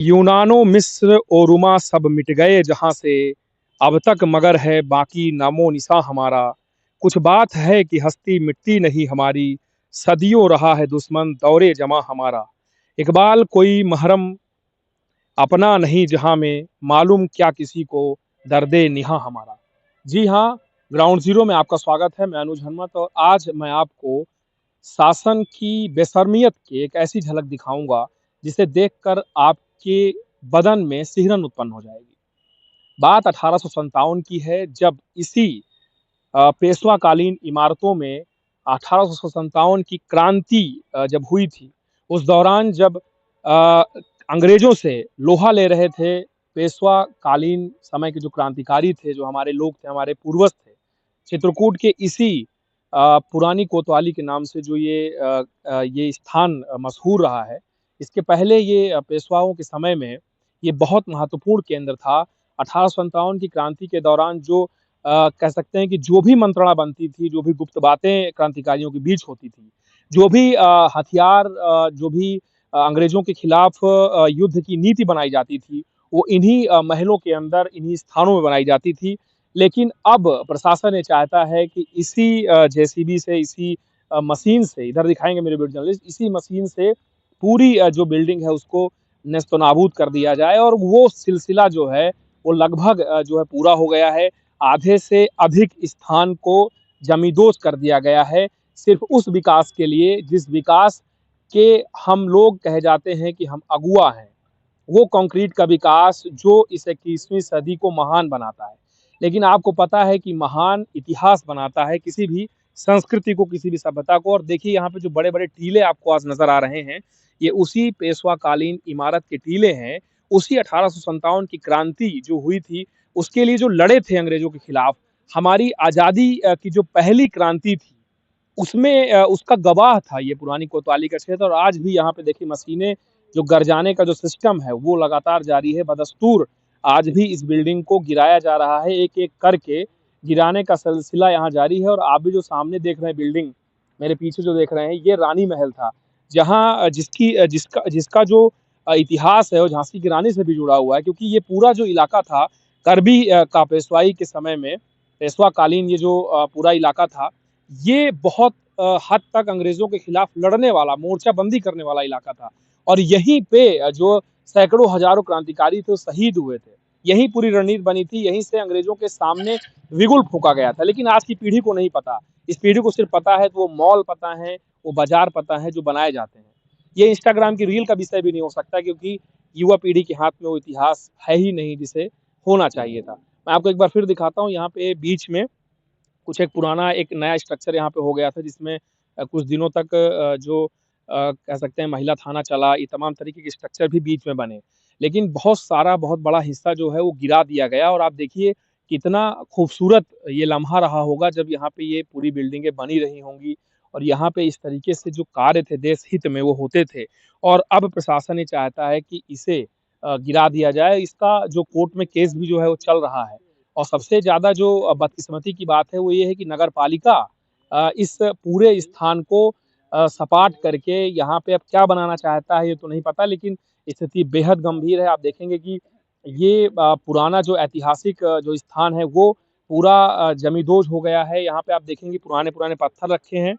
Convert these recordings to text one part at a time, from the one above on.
यूनानो मिस्र और रुमा सब मिट गए जहाँ से, अब तक मगर है बाकी नामो निशा हमारा। कुछ बात है कि हस्ती मिटती नहीं हमारी, सदियों रहा है दुश्मन दौरे जमा हमारा। इकबाल कोई महरम अपना नहीं जहाँ में, मालूम क्या किसी को दर्दे निहा हमारा। जी हाँ, ग्राउंड जीरो में आपका स्वागत है। मैं अनुज हनुमत और आज मैं आपको शासन की बेशर्मियत की एक ऐसी झलक दिखाऊंगा जिसे देखकर आपके बदन में सिहरन उत्पन्न हो जाएगी। बात 1857 की है, जब इसी पेशवाकालीन इमारतों में 1857 की क्रांति जब हुई थी। उस दौरान जब अ, अंग्रेजों से लोहा ले रहे थे पेशवाकालीन समय के जो क्रांतिकारी थे, जो हमारे लोग थे, हमारे पूर्वज थे, चित्रकूट के इसी पुरानी कोतवाली के नाम से जो ये स्थान मशहूर रहा है। इसके पहले ये पेशवाओं के समय में ये बहुत महत्वपूर्ण केंद्र था। 1857 की क्रांति के दौरान जो कह सकते हैं कि जो भी मंत्रणा बनती थी, जो भी गुप्त बातें क्रांतिकारियों के बीच होती थी, जो भी हथियार जो भी अंग्रेजों के खिलाफ युद्ध की नीति बनाई जाती थी, वो इन्हीं महलों के अंदर, इन्हीं स्थानों में बनाई जाती थी। लेकिन अब प्रशासन ये चाहता है कि इसी जेसीबी से, इसी मशीन से, इधर दिखाएँगे मेरे वीडियो जर्नलिस्ट, इसी मशीन से पूरी जो बिल्डिंग है उसको नेस्तनाबूद कर दिया जाए और वो सिलसिला जो है वो लगभग जो है पूरा हो गया है। आधे से अधिक स्थान को जमींदोज कर दिया गया है, सिर्फ उस विकास के लिए जिस विकास के हम लोग कहे जाते हैं कि हम अगुआ हैं। वो कंक्रीट का विकास जो इस 21वीं सदी को महान बनाता है। लेकिन आपको पता है कि महान इतिहास बनाता है किसी भी संस्कृति को, किसी भी सभ्यता को। और देखिए यहाँ पे जो बड़े-बड़े टीले आपको आज नज़र आ रहे हैं, ये उसी पेशवाकालीन इमारत के टीले हैं। उसी 1857 की क्रांति जो हुई थी, उसके लिए जो लड़े थे अंग्रेजों के खिलाफ, हमारी आज़ादी की जो पहली क्रांति थी, उसमें उसका गवाह था ये पुरानी कोतवाली का क्षेत्र। और आज भी यहाँ पे देखिए मशीनें जो गरजाने का जो सिस्टम है वो लगातार जारी है। बदस्तूर आज भी इस बिल्डिंग को गिराया जा रहा है, एक-एक करके गिराने का सिलसिला यहाँ जारी है। और आप भी जो सामने देख रहे हैं बिल्डिंग, मेरे पीछे जो देख रहे हैं, ये रानी महल था। जहाँ जिसका जिसका जो इतिहास है वो झांसी की रानी से भी जुड़ा हुआ है, क्योंकि ये पूरा जो इलाका था करबी का पेशवाई के समय में, पेशवाकालीन ये जो पूरा इलाका था, ये बहुत हद तक अंग्रेजों के खिलाफ लड़ने वाला, मोर्चाबंदी करने वाला इलाका था। और यहीं पे जो सैकड़ों हजारों क्रांतिकारी थे वो शहीद हुए थे। यहीं पूरी रणनीति बनी थी, यहीं से अंग्रेजों के सामने बिगुल फूँका गया था। लेकिन आज की पीढ़ी को नहीं पता। इस पीढ़ी को सिर्फ पता है तो वो मॉल पता है, वो बाज़ार पता है जो बनाए जाते हैं। ये इंस्टाग्राम की रील का विषय भी नहीं हो सकता, क्योंकि युवा पीढ़ी के हाथ में वो इतिहास है ही नहीं जिसे होना चाहिए था। मैं आपको एक बार फिर दिखाता हूँ, यहाँ पे बीच में कुछ एक पुराना एक नया स्ट्रक्चर यहाँ पे हो गया था, जिसमें कुछ दिनों तक कह सकते हैं महिला थाना चला, ये तमाम तरीके के स्ट्रक्चर भी बीच में बने। लेकिन बहुत सारा, बहुत बड़ा हिस्सा जो है वो गिरा दिया गया। और आप देखिए कितना खूबसूरत ये लम्हा रहा होगा जब यहाँ पे ये पूरी बिल्डिंगें बनी रही होंगी और यहाँ पे इस तरीके से जो कार्य थे देश हित में वो होते थे। और अब प्रशासन ये चाहता है कि इसे गिरा दिया जाए। इसका जो कोर्ट में केस भी जो है वो चल रहा है। और सबसे ज़्यादा जो बदकिस्मती की बात है वो ये है कि नगर पालिका इस पूरे स्थान को सपाट करके यहाँ पे अब क्या बनाना चाहता है ये तो नहीं पता, लेकिन स्थिति बेहद गंभीर है। आप देखेंगे कि ये पुराना जो ऐतिहासिक जो स्थान है वो पूरा जमींदोज हो गया है। यहाँ पे आप देखेंगे पुराने-पुराने पत्थर रखे हैं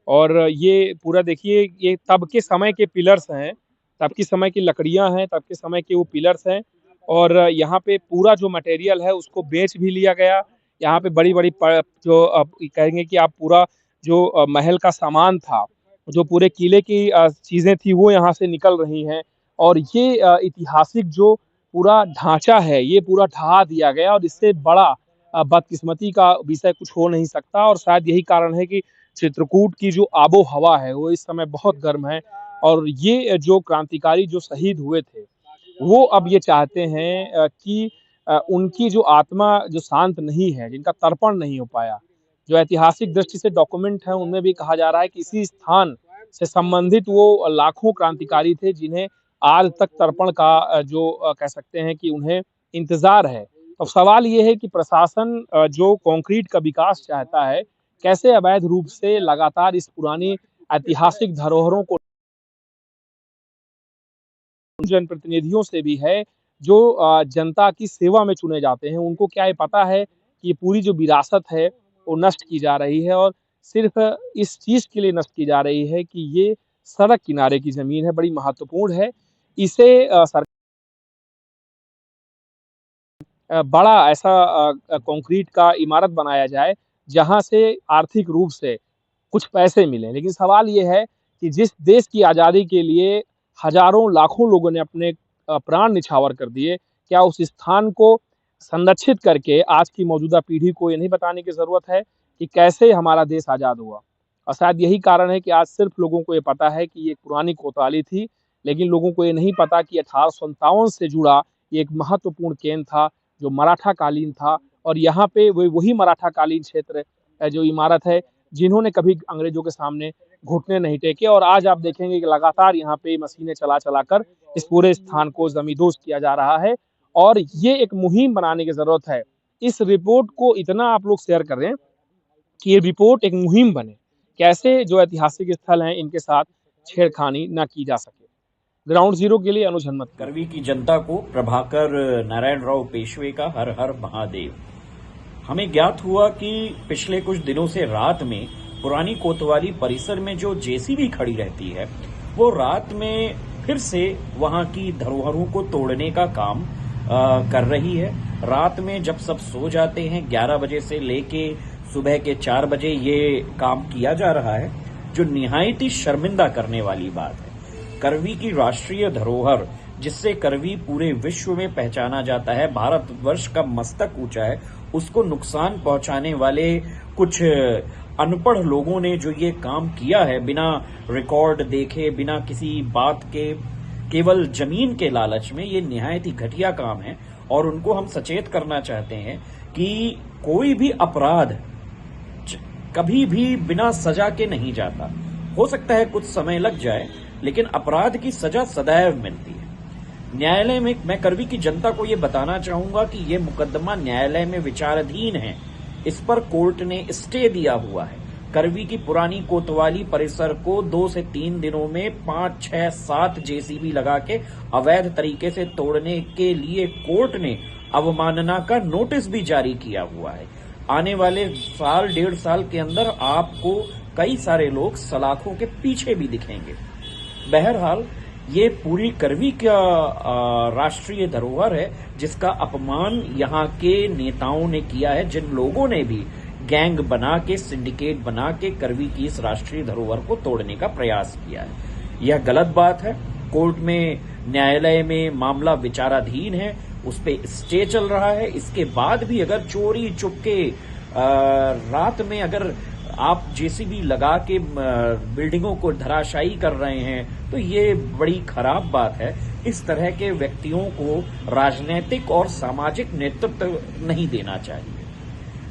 और ये पूरा देखिए ये तब के समय के पिलर्स हैं, तब के समय की लकड़ियाँ हैं, तब के समय के वो पिलर्स हैं। और यहाँ पे पूरा जो मटेरियल है उसको बेच भी लिया गया। यहाँ पे बड़ी-बड़ी प जो कहेंगे कि आप पूरा जो महल का सामान था, जो पूरे किले की चीज़ें थी वो यहाँ से निकल रही हैं। और ये ऐतिहासिक जो पूरा ढाँचा है, ये पूरा ढहा दिया गया। और इससे बड़ा बदकिस्मती का विषय कुछ हो नहीं सकता। और शायद यही कारण है कि चित्रकूट की जो आबो-हवा है वो इस समय बहुत गर्म है। और ये जो क्रांतिकारी जो शहीद हुए थे, वो अब ये चाहते हैं कि उनकी जो आत्मा जो शांत नहीं है, जिनका तर्पण नहीं हो पाया, जो ऐतिहासिक दृष्टि से डॉक्यूमेंट है उनमें भी कहा जा रहा है कि इसी स्थान से संबंधित वो लाखों क्रांतिकारी थे जिन्हें आज तक तर्पण का जो कह सकते हैं कि उन्हें इंतज़ार है। अब सवाल ये है कि प्रशासन जो कंक्रीट का विकास चाहता है, कैसे अवैध रूप से लगातार इस पुरानी ऐतिहासिक धरोहरों को जनप्रतिनिधियों से भी है जो जनता की सेवा में चुने जाते हैं। उनको क्या ये पता है कि ये पूरी जो विरासत है वो नष्ट की जा रही है और सिर्फ़ इस चीज़ के लिए नष्ट की जा रही है कि ये सड़क किनारे की ज़मीन है, बड़ी महत्वपूर्ण है। इसे बड़ा ऐसा कंक्रीट का इमारत बनाया जाए, जहाँ से आर्थिक रूप से कुछ पैसे मिलें। लेकिन सवाल ये है कि जिस देश की आज़ादी के लिए हज़ारों, लाखों लोगों ने अपने प्राण निछावर कर दिए, क्या उस स्थान को संरक्षित करके आज की मौजूदा पीढ़ी को ये नहीं बताने की ज़रूरत है कि कैसे हमारा देश आज़ाद हुआ? और शायद यही कारण है कि आज सिर्फ़ लोगों को ये पता है कि ये एक पुरानी कोतवाली थी, लेकिन लोगों को ये नहीं पता कि 1857 से जुड़ा ये एक महत्वपूर्ण केंद्र था, जो मराठा कालीन था और यहाँ पे वही मराठा कालीन क्षेत्र जो इमारत है, जिन्होंने कभी अंग्रेजों के सामने घुटने नहीं टेके और आज आप देखेंगे कि लगातार यहाँ पे मशीनें चला-चला कर इस पूरे स्थान को ज़मींदोज़ किया जा रहा है और ये एक मुहिम बनाने की ज़रूरत है। इस रिपोर्ट को इतना आप लोग शेयर करें कि ये रिपोर्ट एक मुहिम बने। कैसे जो ऐतिहासिक स्थल हैं, इनके साथ छेड़खानी ना की जा सके। ग्राउंड ज़ीरो के लिए अनुज हनमत। करवी की जनता को प्रभाकर नारायण राव पेशवे का हर हर महादेव। हमें ज्ञात हुआ कि पिछले कुछ दिनों से रात में पुरानी कोतवाली परिसर में जो जेसीबी खड़ी रहती है, वो रात में फिर से वहां की धरोहरों को तोड़ने का काम कर रही है। रात में जब सब सो जाते हैं 11 बजे से लेके सुबह के 4 बजे ये काम किया जा रहा है, जो निहायत ही शर्मिंदा करने वाली बात है। करवी की राष्ट्रीय धरोहर, जिससे करवी पूरे विश्व में पहचाना जाता है, भारतवर्ष का मस्तक ऊंचा है, उसको नुकसान पहुंचाने वाले कुछ अनपढ़ लोगों ने जो ये काम किया है, बिना रिकॉर्ड देखे, बिना किसी बात के, केवल जमीन के लालच में, ये निहायत ही घटिया काम है। और उनको हम सचेत करना चाहते हैं कि कोई भी अपराध कभी भी बिना सजा के नहीं जाता। हो सकता है कुछ समय लग जाए, लेकिन अपराध की सजा सदैव मिलती है। न्यायालय में मैं करवी की जनता को यह बताना चाहूंगा कि यह मुकदमा न्यायालय में विचाराधीन है। इस पर कोर्ट ने स्टे दिया हुआ है। करवी की पुरानी कोतवाली परिसर को 2 से 3 दिनों में 5, 6, 7 जेसीबी लगा के अवैध तरीके से तोड़ने के लिए कोर्ट ने अवमानना का नोटिस भी जारी किया हुआ है। आने वाले साल, 1.5 साल के अंदर आपको कई सारे लोग सलाखों के पीछे भी दिखेंगे। बहरहाल ये पूरी करवी का राष्ट्रीय धरोहर है, जिसका अपमान यहाँ के नेताओं ने किया है, जिन लोगों ने भी गैंग बना के, सिंडिकेट बना के करवी की इस राष्ट्रीय धरोहर को तोड़ने का प्रयास किया है। यह गलत बात है। कोर्ट में, न्यायालय में मामला विचाराधीन है, उस पे स्टे चल रहा है। इसके बाद भी अगर चोरी चुपके रात में अगर आप जेसीबी लगा के बिल्डिंगों को धराशायी कर रहे हैं, तो ये बड़ी खराब बात है। इस तरह के व्यक्तियों को राजनीतिक और सामाजिक नेतृत्व नहीं देना चाहिए।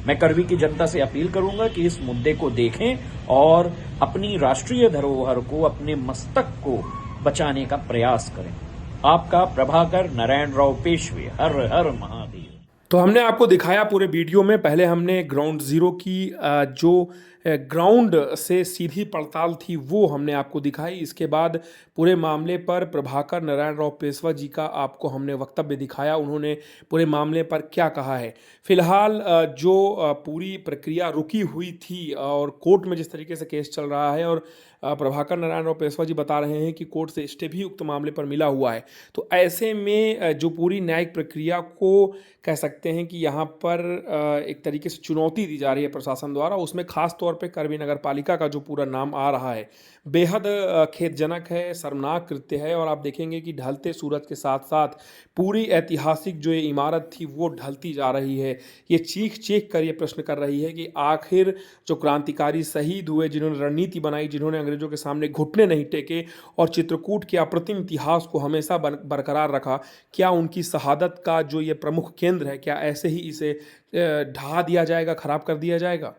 मैं करवी की जनता से अपील करूंगा कि इस मुद्दे को देखें और अपनी राष्ट्रीय धरोहर को, अपने मस्तक को बचाने का प्रयास करें। आपका प्रभाकर नारायण राव पेशवे। हर हर महादेव। तो हमने आपको दिखाया पूरे वीडियो में, पहले हमने ग्राउंड ज़ीरो की जो ग्राउंड से सीधी पड़ताल थी वो हमने आपको दिखाई। इसके बाद पूरे मामले पर प्रभाकर नारायण राव पेशवा जी का आपको हमने वक्तव्य दिखाया, उन्होंने पूरे मामले पर क्या कहा है। फिलहाल जो पूरी प्रक्रिया रुकी हुई थी और कोर्ट में जिस तरीके से केस चल रहा है, और प्रभाकर नारायण राव पेशवा जी बता रहे हैं कि कोर्ट से स्टे भी उक्त मामले पर मिला हुआ है, तो ऐसे में जो पूरी न्यायिक प्रक्रिया को कह सकते हैं कि यहाँ पर एक तरीके से चुनौती दी जा रही है प्रशासन द्वारा। उसमें खास तौर पे करवी नगर पालिका का जो पूरा नाम आ रहा है, बेहद खेदजनक है, शर्मनाक कृत्य है। और आप देखेंगे कि ढलते सूरज के साथ साथ पूरी ऐतिहासिक जो ये इमारत थी वो ढलती जा रही है। ये चीख चीख कर ये प्रश्न कर रही है कि आखिर जो क्रांतिकारी शहीद हुए, जिन्होंने रणनीति बनाई, जिन्होंने अंग्रेजों के सामने घुटने नहीं टेके और चित्रकूट के अप्रतिम इतिहास को हमेशा बरकरार रखा, क्या उनकी शहादत का जो ये प्रमुख केंद्र है, क्या ऐसे ही इसे ढहा दिया जाएगा, खराब कर दिया जाएगा?